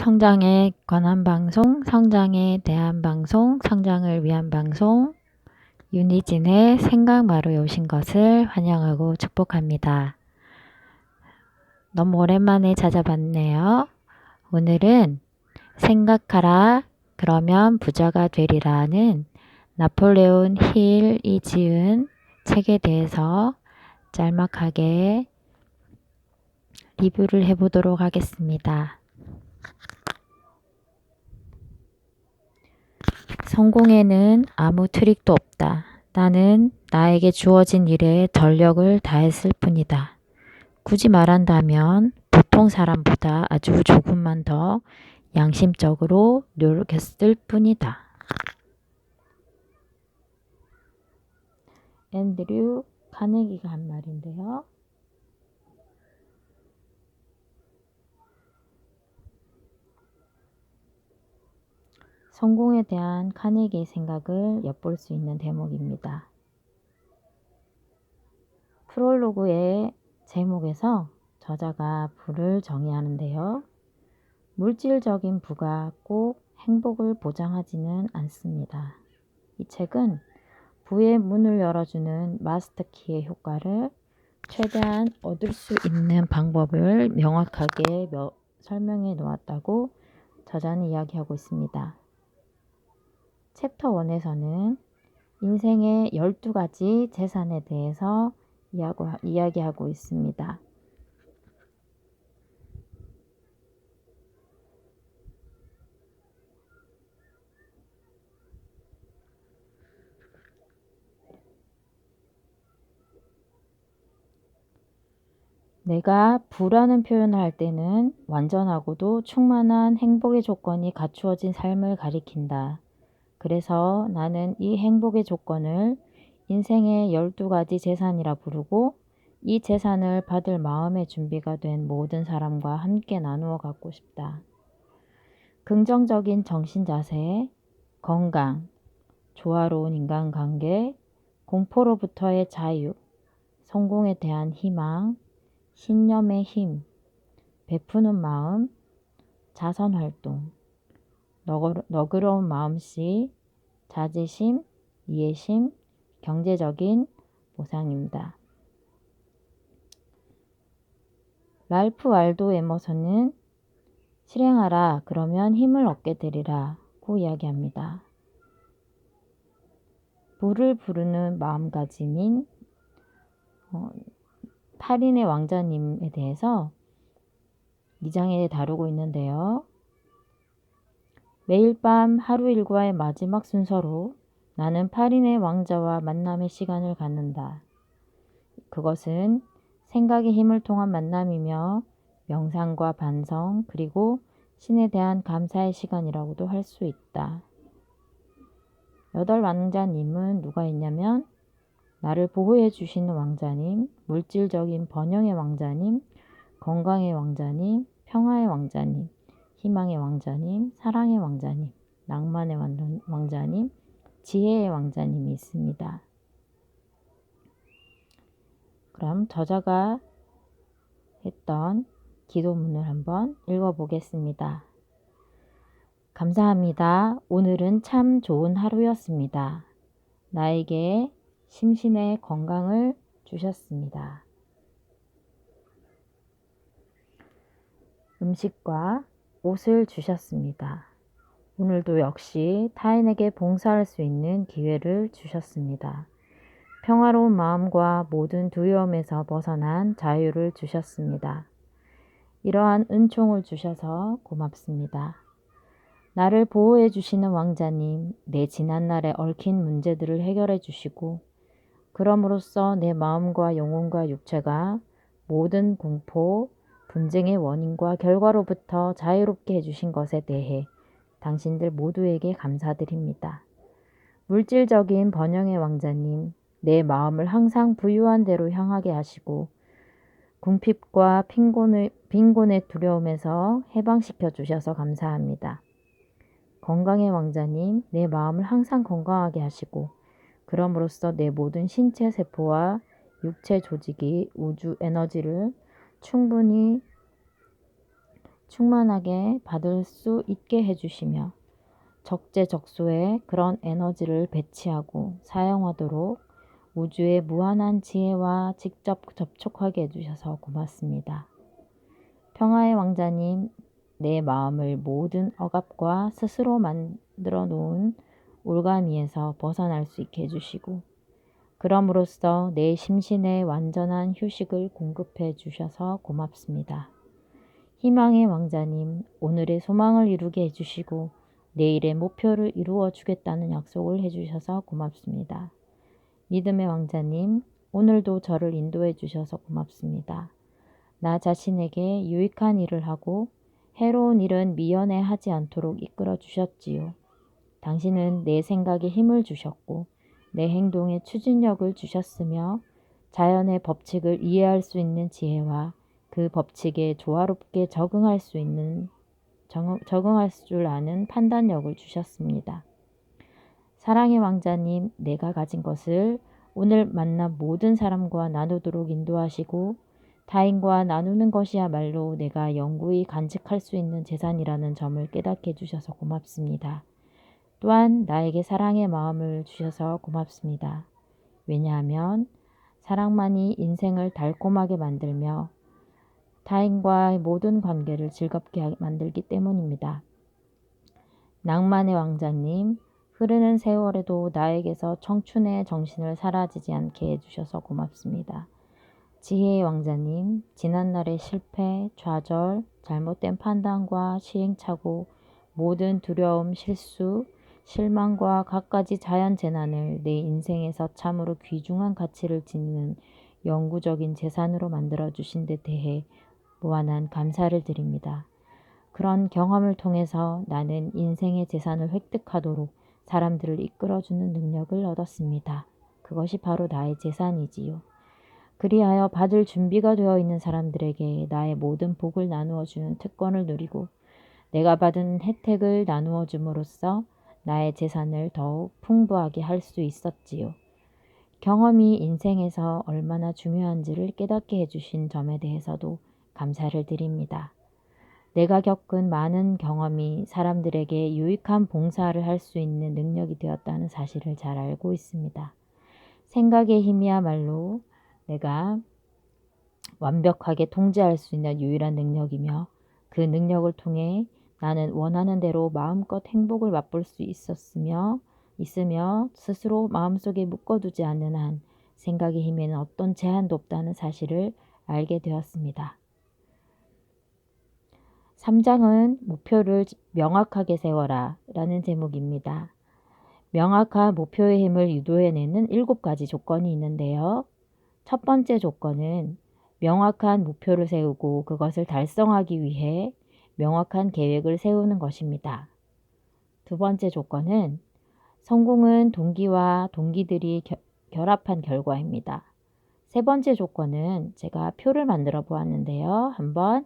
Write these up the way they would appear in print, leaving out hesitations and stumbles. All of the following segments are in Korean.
성장에 관한 방송, 성장에 대한 방송, 성장을 위한 방송, 윤희진의 생각마루에 오신 것을 환영하고 축복합니다. 너무 오랜만에 찾아봤네요. 오늘은 생각하라 그러면 부자가 되리라는 나폴레온 힐이 지은 책에 대해서 짤막하게 리뷰를 해보도록 하겠습니다. 성공에는 아무 트릭도 없다. 나는 나에게 주어진 일에 전력을 다했을 뿐이다. 굳이 말한다면 보통 사람보다 아주 조금만 더 양심적으로 노력했을 뿐이다. 앤드류 카네기가 한 말인데요. 성공에 대한 카네기의 생각을 엿볼 수 있는 대목입니다. 프롤로그의 제목에서 저자가 부를 정의하는데요. 물질적인 부가 꼭 행복을 보장하지는 않습니다. 이 책은 부의 문을 열어주는 마스터키의 효과를 최대한 얻을 수 있는 방법을 명확하게 설명해 놓았다고 저자는 이야기하고 있습니다. 챕터 1에서는 인생의 12가지 재산에 대해서 이야기하고 있습니다. 내가 부라는 표현을 할 때는 완전하고도 충만한 행복의 조건이 갖추어진 삶을 가리킨다. 그래서 나는 이 행복의 조건을 인생의 12가지 재산이라 부르고 이 재산을 받을 마음의 준비가 된 모든 사람과 함께 나누어 갖고 싶다. 긍정적인 정신 자세, 건강, 조화로운 인간관계, 공포로부터의 자유, 성공에 대한 희망, 신념의 힘, 베푸는 마음, 자선활동, 너그러운 마음씨, 자제심, 이해심, 경제적인 보상입니다. 랄프 waldo 에머슨은 실행하라 그러면 힘을 얻게 되리라고 이야기합니다. 부를 부르는 마음가짐인 8인의 왕자님에 대해서 2장에 다루고 있는데요. 매일 밤 하루 일과의 마지막 순서로 나는 8인의 왕자와 만남의 시간을 갖는다. 그것은 생각의 힘을 통한 만남이며 명상과 반성 그리고 신에 대한 감사의 시간이라고도 할 수 있다. 8 왕자님은 누가 있냐면 나를 보호해 주시는 왕자님, 물질적인 번영의 왕자님, 건강의 왕자님, 평화의 왕자님, 희망의 왕자님, 사랑의 왕자님, 낭만의 왕자님, 지혜의 왕자님이 있습니다. 그럼 저자가 했던 기도문을 한번 읽어보겠습니다. 감사합니다. 오늘은 참 좋은 하루였습니다. 나에게 심신의 건강을 주셨습니다. 음식과 옷을 주셨습니다. 오늘도 역시 타인에게 봉사할 수 있는 기회를 주셨습니다. 평화로운 마음과 모든 두려움에서 벗어난 자유를 주셨습니다. 이러한 은총을 주셔서 고맙습니다. 나를 보호해 주시는 왕자님, 내 지난날에 얽힌 문제들을 해결해 주시고 그럼으로써 내 마음과 영혼과 육체가 모든 공포, 분쟁의 원인과 결과로부터 자유롭게 해주신 것에 대해 당신들 모두에게 감사드립니다. 물질적인 번영의 왕자님, 내 마음을 항상 부유한 대로 향하게 하시고 궁핍과 빈곤의 두려움에서 해방시켜 주셔서 감사합니다. 건강의 왕자님, 내 마음을 항상 건강하게 하시고 그럼으로써 내 모든 신체 세포와 육체 조직이 우주 에너지를 충분히 충만하게 받을 수 있게 해주시며 적재적소에 그런 에너지를 배치하고 사용하도록 우주의 무한한 지혜와 직접 접촉하게 해주셔서 고맙습니다. 평화의 왕자님, 내 마음을 모든 억압과 스스로 만들어 놓은 올가미에서 벗어날 수 있게 해주시고 그럼으로써 내 심신에 완전한 휴식을 공급해 주셔서 고맙습니다. 희망의 왕자님, 오늘의 소망을 이루게 해주시고 내일의 목표를 이루어 주겠다는 약속을 해주셔서 고맙습니다. 믿음의 왕자님, 오늘도 저를 인도해 주셔서 고맙습니다. 나 자신에게 유익한 일을 하고 해로운 일은 미연에 하지 않도록 이끌어 주셨지요. 당신은 내 생각에 힘을 주셨고 내 행동에 추진력을 주셨으며 자연의 법칙을 이해할 수 있는 지혜와 그 법칙에 조화롭게 적응할 줄 아는 판단력을 주셨습니다. 사랑의 왕자님, 내가 가진 것을 오늘 만난 모든 사람과 나누도록 인도하시고 타인과 나누는 것이야말로 내가 영구히 간직할 수 있는 재산이라는 점을 깨닫게 해주셔서 고맙습니다. 또한 나에게 사랑의 마음을 주셔서 고맙습니다. 왜냐하면 사랑만이 인생을 달콤하게 만들며 타인과의 모든 관계를 즐겁게 만들기 때문입니다. 낭만의 왕자님, 흐르는 세월에도 나에게서 청춘의 정신을 사라지지 않게 해주셔서 고맙습니다. 지혜의 왕자님, 지난날의 실패, 좌절, 잘못된 판단과 시행착오, 모든 두려움, 실수, 실망과 갖가지 자연재난을 내 인생에서 참으로 귀중한 가치를 지니는 영구적인 재산으로 만들어주신 데 대해 무한한 감사를 드립니다. 그런 경험을 통해서 나는 인생의 재산을 획득하도록 사람들을 이끌어주는 능력을 얻었습니다. 그것이 바로 나의 재산이지요. 그리하여 받을 준비가 되어 있는 사람들에게 나의 모든 복을 나누어 주는 특권을 누리고 내가 받은 혜택을 나누어 줌으로써 나의 재산을 더욱 풍부하게 할 수 있었지요. 경험이 인생에서 얼마나 중요한지를 깨닫게 해주신 점에 대해서도 감사를 드립니다. 내가 겪은 많은 경험이 사람들에게 유익한 봉사를 할 수 있는 능력이 되었다는 사실을 잘 알고 있습니다. 생각의 힘이야말로 내가 완벽하게 통제할 수 있는 유일한 능력이며 그 능력을 통해 나는 원하는 대로 마음껏 행복을 맛볼 수 있으며 스스로 마음속에 묶어두지 않는 한 생각의 힘에는 어떤 제한도 없다는 사실을 알게 되었습니다. 3장은 목표를 명확하게 세워라 라는 제목입니다. 명확한 목표의 힘을 유도해내는 7가지 조건이 있는데요. 첫 번째 조건은 명확한 목표를 세우고 그것을 달성하기 위해 명확한 계획을 세우는 것입니다. 두 번째 조건은 성공은 동기와 동기들이 결합한 결과입니다. 세 번째 조건은 제가 표를 만들어 보았는데요. 한번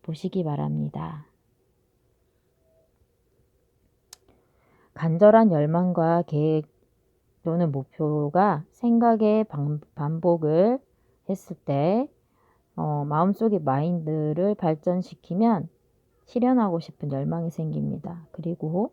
보시기 바랍니다. 간절한 열망과 계획 또는 목표가 생각의 반복을 했을 때 마음속의 마인드를 발전시키면 실현하고 싶은 열망이 생깁니다. 그리고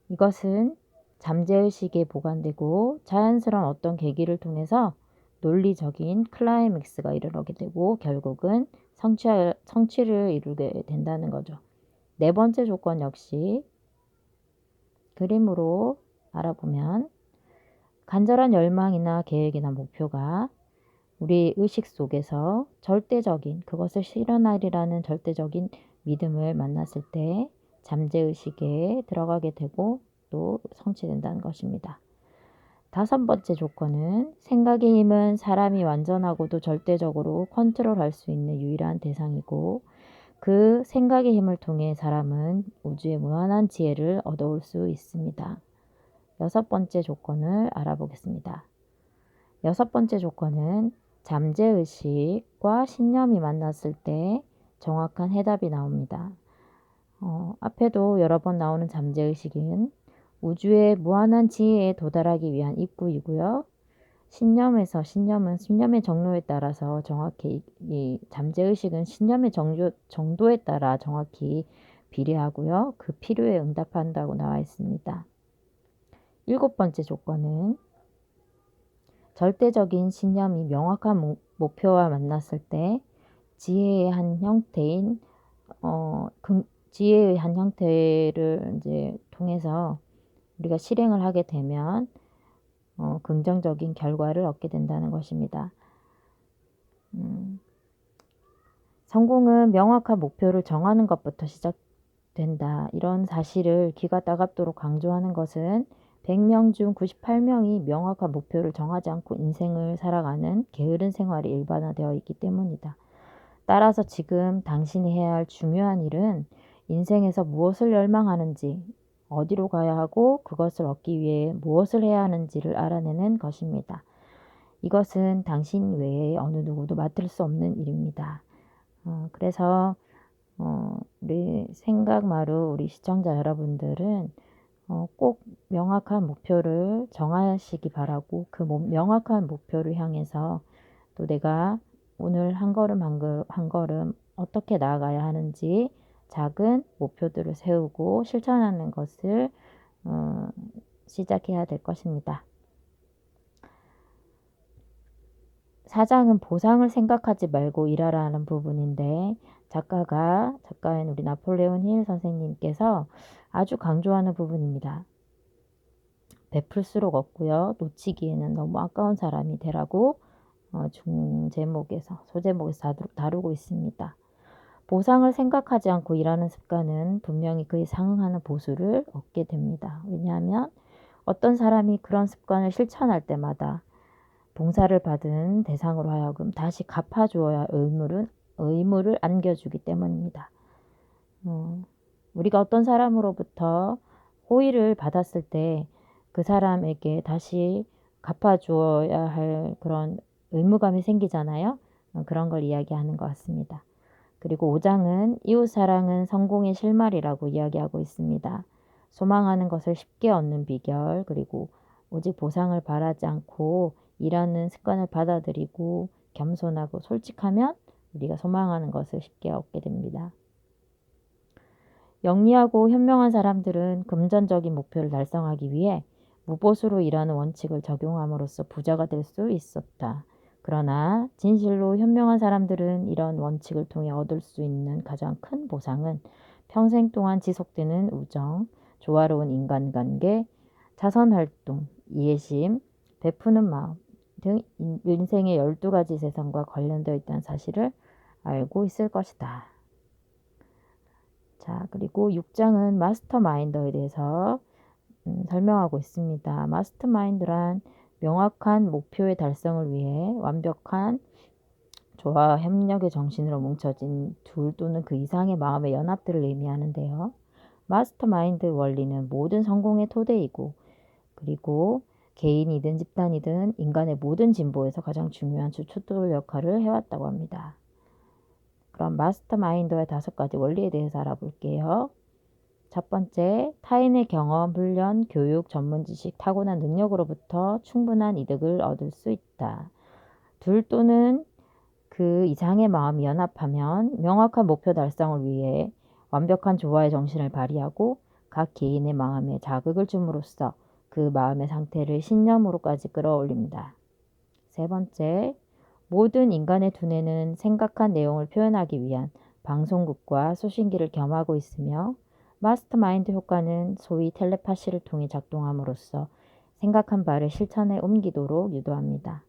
이것은 잠재의식에 보관되고 자연스러운 어떤 계기를 통해서 논리적인 클라이맥스가 이르게 되고 결국은 성취를 이루게 된다는 거죠. 네 번째 조건 역시 그림으로 알아보면 간절한 열망이나 계획이나 목표가 우리 의식 속에서 절대적인 그것을 실현하리라는 절대적인 믿음을 만났을 때 잠재의식에 들어가게 되고 또 성취된다는 것입니다. 다섯 번째 조건은 생각의 힘은 사람이 완전하고도 절대적으로 컨트롤할 수 있는 유일한 대상이고 그 생각의 힘을 통해 사람은 우주의 무한한 지혜를 얻어올 수 있습니다. 여섯 번째 조건을 알아보겠습니다. 여섯 번째 조건은 잠재의식과 신념이 만났을 때 정확한 해답이 나옵니다. 앞에도 여러 번 나오는 잠재의식은 우주의 무한한 지혜에 도달하기 위한 입구이고요. 신념은 신념의 정도에 따라서 정확히 이 잠재의식은 신념의 정도에 따라 정확히 비례하고요. 그 필요에 응답한다고 나와 있습니다. 7번째 조건은 절대적인 신념이 명확한 목표와 만났을 때 지혜의 한 형태인 지혜의 한 형태를 이제 통해서 우리가 실행을 하게 되면 긍정적인 결과를 얻게 된다는 것입니다. 성공은 명확한 목표를 정하는 것부터 시작된다. 이런 사실을 귀가 따갑도록 강조하는 것은 100명 중 98명이 명확한 목표를 정하지 않고 인생을 살아가는 게으른 생활이 일반화되어 있기 때문이다. 따라서 지금 당신이 해야 할 중요한 일은 인생에서 무엇을 열망하는지, 어디로 가야 하고 그것을 얻기 위해 무엇을 해야 하는지를 알아내는 것입니다. 이것은 당신 외에 어느 누구도 맡을 수 없는 일입니다. 그래서 우리 생각마루 우리 시청자 여러분들은 꼭 명확한 목표를 정하시기 바라고 그 명확한 목표를 향해서 또 내가 오늘 한 걸음 한 걸음 어떻게 나아가야 하는지 작은 목표들을 세우고 실천하는 것을 시작해야 될 것입니다. 4장은 보상을 생각하지 말고 일하라는 부분인데 작가인 우리 나폴레온 힐 선생님께서 아주 강조하는 부분입니다. 베풀수록 없고요. 놓치기에는 너무 아까운 사람이 되라고 소제목에서 다루고 있습니다. 보상을 생각하지 않고 일하는 습관은 분명히 그에 상응하는 보수를 얻게 됩니다. 왜냐하면 어떤 사람이 그런 습관을 실천할 때마다 봉사를 받은 대상으로 하여금 다시 갚아주어야 할 의무를 안겨주기 때문입니다. 우리가 어떤 사람으로부터 호의를 받았을 때 그 사람에게 다시 갚아주어야 할 그런 의무감이 생기잖아요. 그런 걸 이야기하는 것 같습니다. 그리고 5장은 이웃사랑은 성공의 실마리라고 이야기하고 있습니다. 소망하는 것을 쉽게 얻는 비결, 그리고 오직 보상을 바라지 않고 일하는 습관을 받아들이고 겸손하고 솔직하면 우리가 소망하는 것을 쉽게 얻게 됩니다. 영리하고 현명한 사람들은 금전적인 목표를 달성하기 위해 무보수로 일하는 원칙을 적용함으로써 부자가 될 수 있었다. 그러나 진실로 현명한 사람들은 이런 원칙을 통해 얻을 수 있는 가장 큰 보상은 평생 동안 지속되는 우정, 조화로운 인간관계, 자선활동, 이해심, 베푸는 마음 등 인생의 12가지 세상과 관련되어 있다는 사실을 알고 있을 것이다. 자, 그리고 6장은 마스터마인더에 대해서 설명하고 있습니다. 마스터마인드란 명확한 목표의 달성을 위해 완벽한 조화와 협력의 정신으로 뭉쳐진 둘 또는 그 이상의 마음의 연합들을 의미하는데요. 마스터마인드 원리는 모든 성공의 토대이고 그리고 개인이든 집단이든 인간의 모든 진보에서 가장 중요한 주춧돌 역할을 해왔다고 합니다. 그럼 마스터마인드의 5가지 원리에 대해서 알아볼게요. 첫 번째, 타인의 경험, 훈련, 교육, 전문 지식, 타고난 능력으로부터 충분한 이득을 얻을 수 있다. 둘 또는 그 이상의 마음이 연합하면 명확한 목표 달성을 위해 완벽한 조화의 정신을 발휘하고 각 개인의 마음에 자극을 줌으로써 그 마음의 상태를 신념으로까지 끌어올립니다. 세 번째, 모든 인간의 두뇌는 생각한 내용을 표현하기 위한 방송국과 수신기를 겸하고 있으며 마스터마인드 효과는 소위 텔레파시를 통해 작동함으로써 생각한 바를 실천에 옮기도록 유도합니다.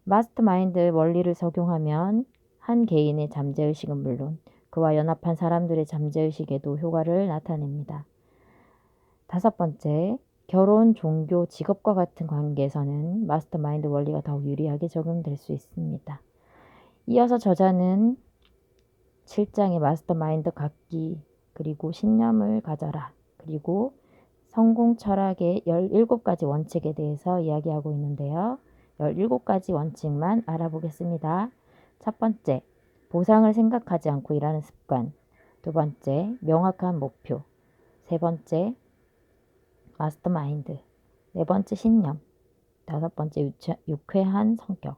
마스터마인드 원리를 적용하면 한 개인의 잠재의식은 물론 그와 연합한 사람들의 잠재의식에도 효과를 나타냅니다. 5번째, 결혼, 종교, 직업과 같은 관계에서는 마스터마인드 원리가 더욱 유리하게 적용될 수 있습니다. 이어서 저자는 7장의 마스터마인드 갖기, 그리고 신념을 가져라, 그리고 성공 철학의 17가지 원칙에 대해서 이야기하고 있는데요. 17가지 원칙만 알아보겠습니다. 첫 번째, 보상을 생각하지 않고 일하는 습관. 두 번째, 명확한 목표. 세 번째, 마스터마인드. 네 번째, 신념. 5번째, 유쾌한 성격.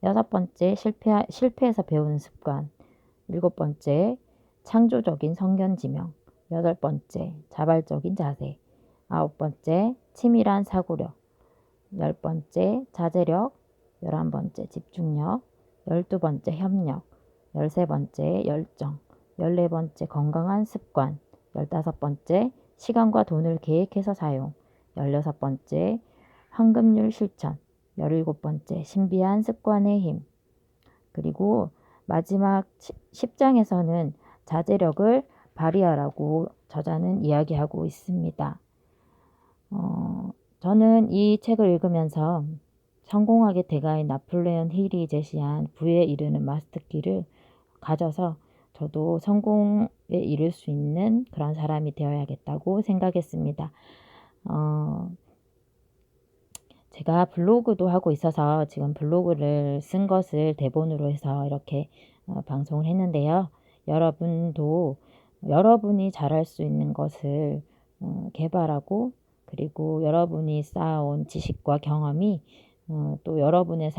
6번째, 실패에서 배우는 습관. 7번째, 창조적인 성견지명. 8번째, 자발적인 자세. 9번째, 치밀한 사고력. 10번째, 자제력. 11번째, 집중력. 12번째, 협력. 13번째, 열정. 14번째, 건강한 습관. 15번째, 시간과 돈을 계획해서 사용. 16번째, 황금률 실천. 17번째, 신비한 습관의 힘. 그리고 마지막 10장에서는 자제력을 발휘하라고 저자는 이야기하고 있습니다. 저는 이 책을 읽으면서 성공학의 대가인 나폴레온 힐이 제시한 부에 이르는 마스터키를 가져서 저도 성공에 이를 수 있는 그런 사람이 되어야겠다고 생각했습니다. 제가 블로그도 하고 있어서 지금 블로그를 쓴 것을 대본으로 해서 이렇게 방송을 했는데요. 여러분도 여러분이 잘할 수 있는 것을 개발하고, 그리고 여러분이 쌓아온 지식과 경험이 또 여러분의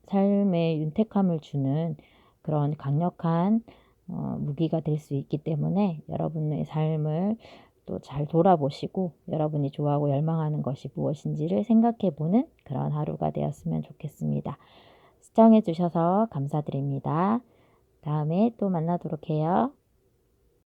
삶에 윤택함을 주는 그런 강력한 무기가 될 수 있기 때문에 여러분의 삶을 또 잘 돌아보시고 여러분이 좋아하고 열망하는 것이 무엇인지를 생각해보는 그런 하루가 되었으면 좋겠습니다. 시청해 주셔서 감사드립니다. 다음에 또 만나도록 해요.